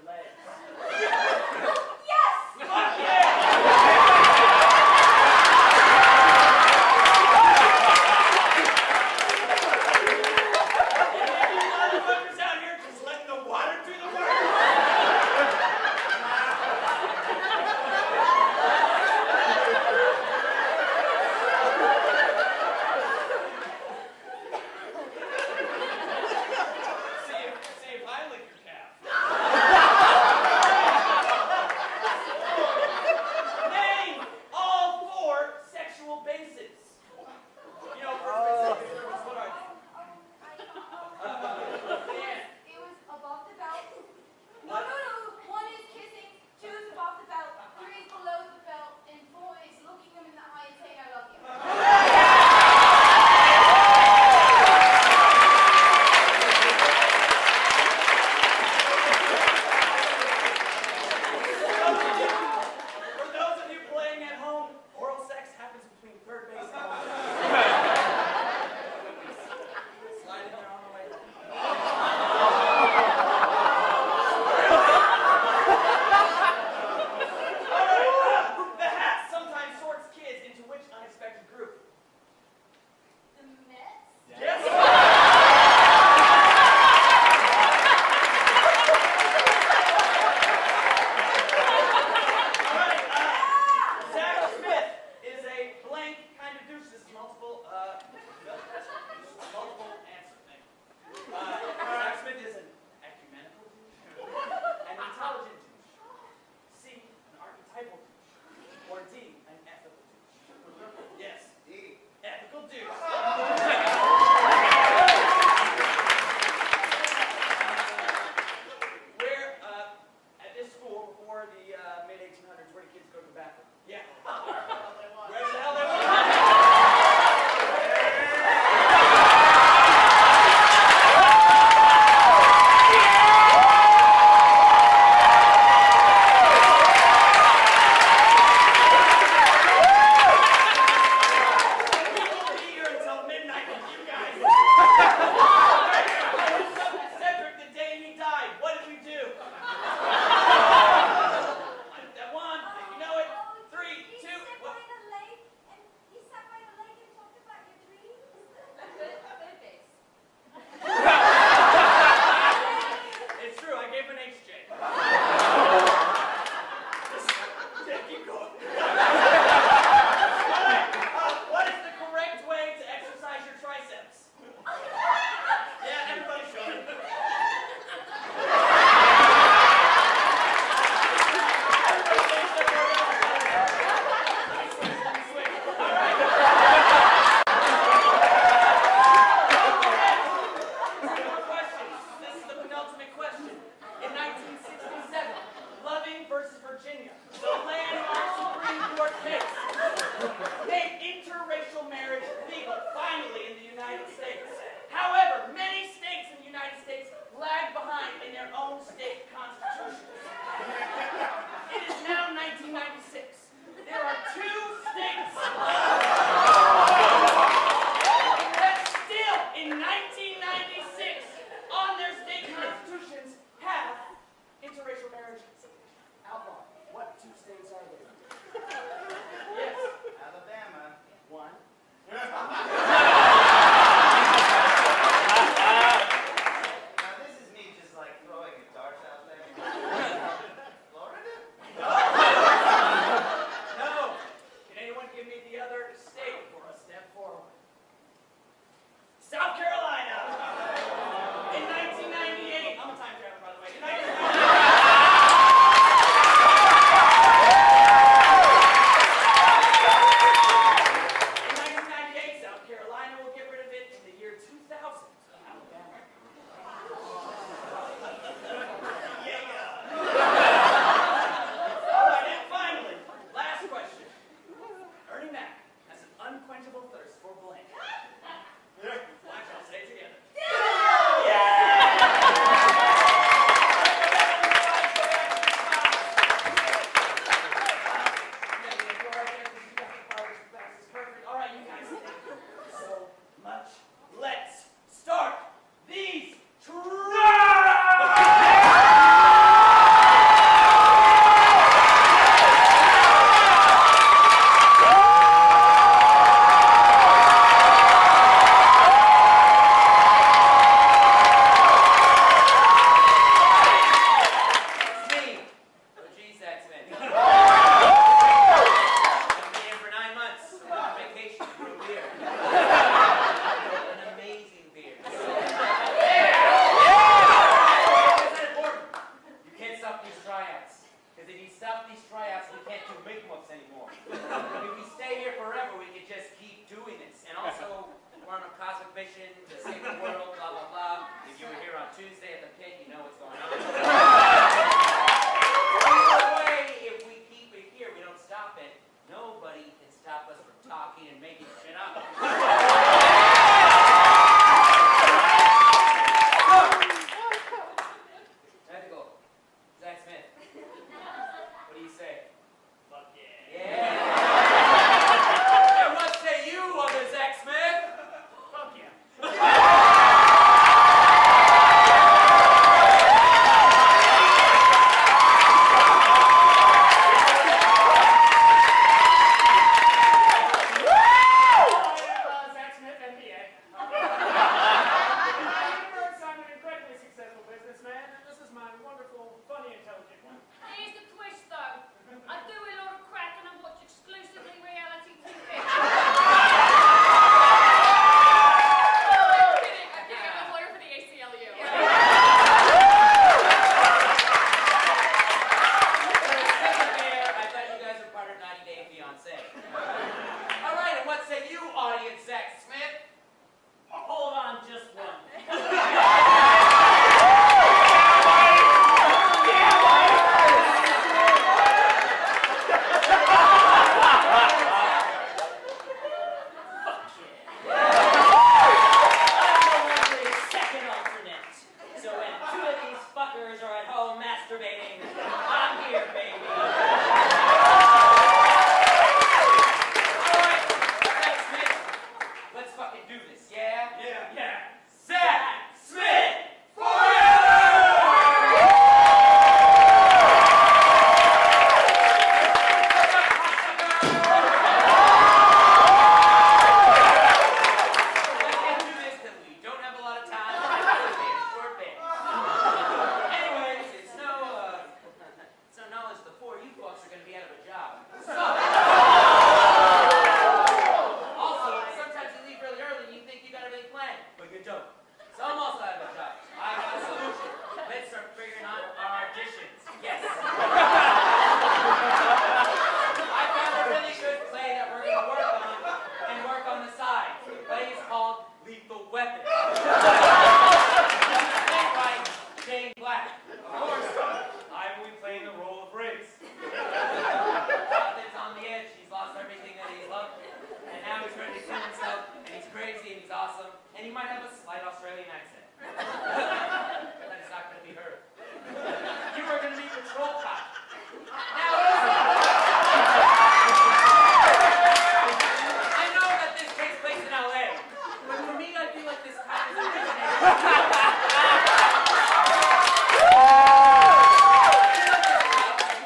Motherfuckers out here just letting the water do the work. See if I lick your calf. sure you're not our auditions. Yes. I found a really good play that we're going to work on the side. The play is called Lethal Weapon. Playwright Jane Black. Of course, I will be playing the role of Riggs. Jonathan's on the edge. He's lost everything that he loved. And now he's ready to kill himself. And he's crazy and he's awesome. And he might have a slight Australian accent. That is not going to be heard. You are going to be patrol cop. Now, I know that this takes place in LA, but for me, I feel like this cop is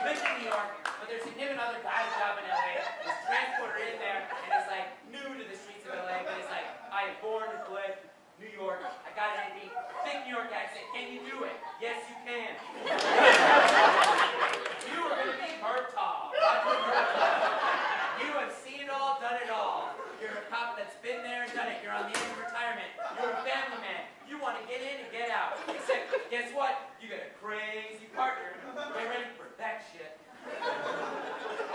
lives in New York, but there's a given other guy's job in LA. This transporter in there, and it's like new to the streets of LA, but it's like, I am born and bred New York. I got an thick New York accent. Can you do it? Yes, you can. You are going to be Murtaugh. You have seen it all, done it all. You're a cop that's been there and done it. You're on the edge of retirement. You're a family man. You want to get in and get out. Except, guess what? You got a crazy partner. Get ready for that shit.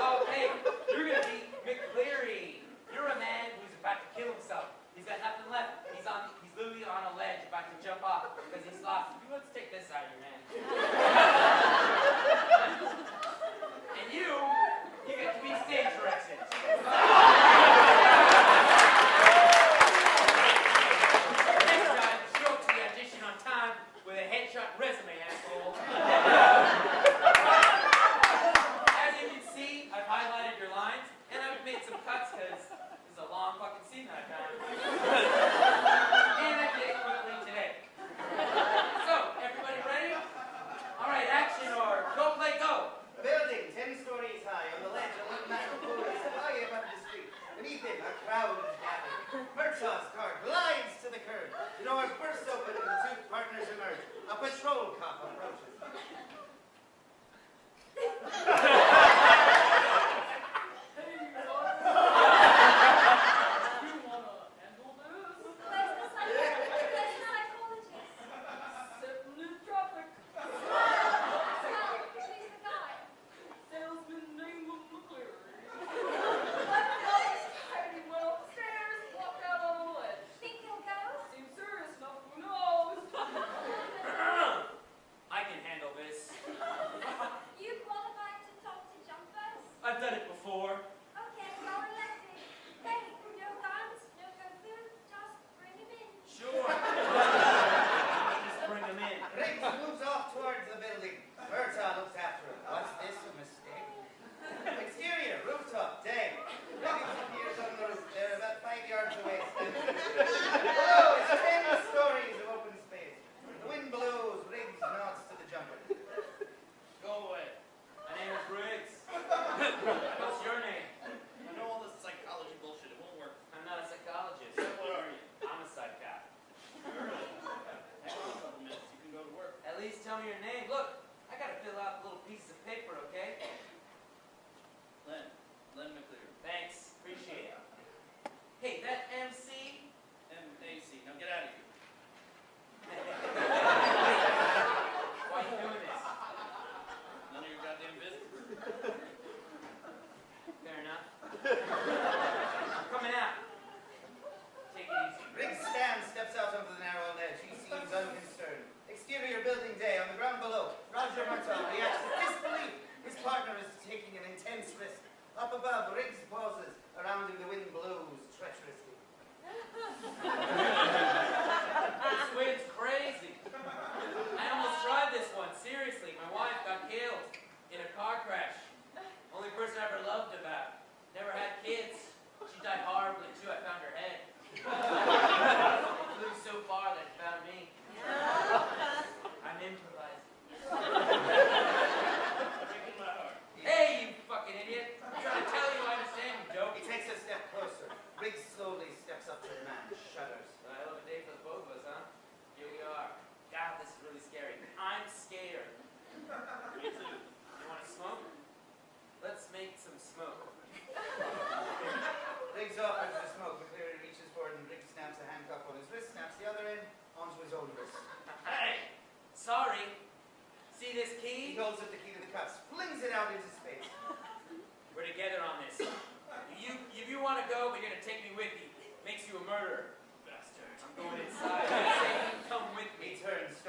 Oh, hey, you're going to be McCleary. You're a man who's about to kill himself. He's got nothing left. He's literally on a ledge about to jump off because he's lost. Let's take this out of your man. And you get to be stage direction. Next time, show up to the audition on time with a headshot resume, asshole. As you can see, I've highlighted your lines and I've made some cuts because this is a long fucking scene that I've done. And I did it quickly today. So, everybody ready? All right, action or go play go. A building 10 stories high on the ledge of one metal pole is high above the street. Beneath it, a crowd is gathered. Murtaugh's car glides to the curb. The doors burst open and the two partners emerge. A patrol cop approaches. I've done it before. Okay, well elected. Hey, no guns, no gun food, just bring him in. Sure. Just bring him in. Riggs moves off towards the building. Murtaugh looks after him. What's this, a mistake? Exterior, rooftop, day. Riggs appears on the roof. They're about 5 yards away. Below is 10 stories of open space. The wind blows. Riggs nods to the jumper. Go away. My name is Briggs. What's your name? I know all this psychology bullshit. It won't work. I'm not a psychologist. What are you? I'm a psych cop. Hang on a couple minutes. You can go to work. At least tell me your name. Look, I gotta fill out little pieces of paper, okay? Len McClear. Thanks. Appreciate it. Hey, that MC? M-A-C. Now get out of here. Why are you doing this? None of your goddamn business. Fair enough. I'm coming out. Take it easy. Riggs stands, steps out onto the narrow ledge. He seems unconcerned. Exterior building day on the ground below. Roger Murtaugh reacts with disbelief. His partner is taking an intense risk. Up above, Riggs pauses. Around him, the wind blows treacherously. This wind's crazy. I almost tried this one. Seriously, my wife got killed in a car crash. Only person I ever loved about. Never had kids. She died horribly too. I found her head. Flew so far that it found me. I'm improvising. Breaking my heart. Hey, you fucking idiot! I'm trying to tell you I understand this key? He holds up the key to the cuffs, flings it out into space. We're together on this. You want to go, but you're going to take me with you. Makes you a murderer. Bastard. I'm going inside. I'm saying, come with me. He turns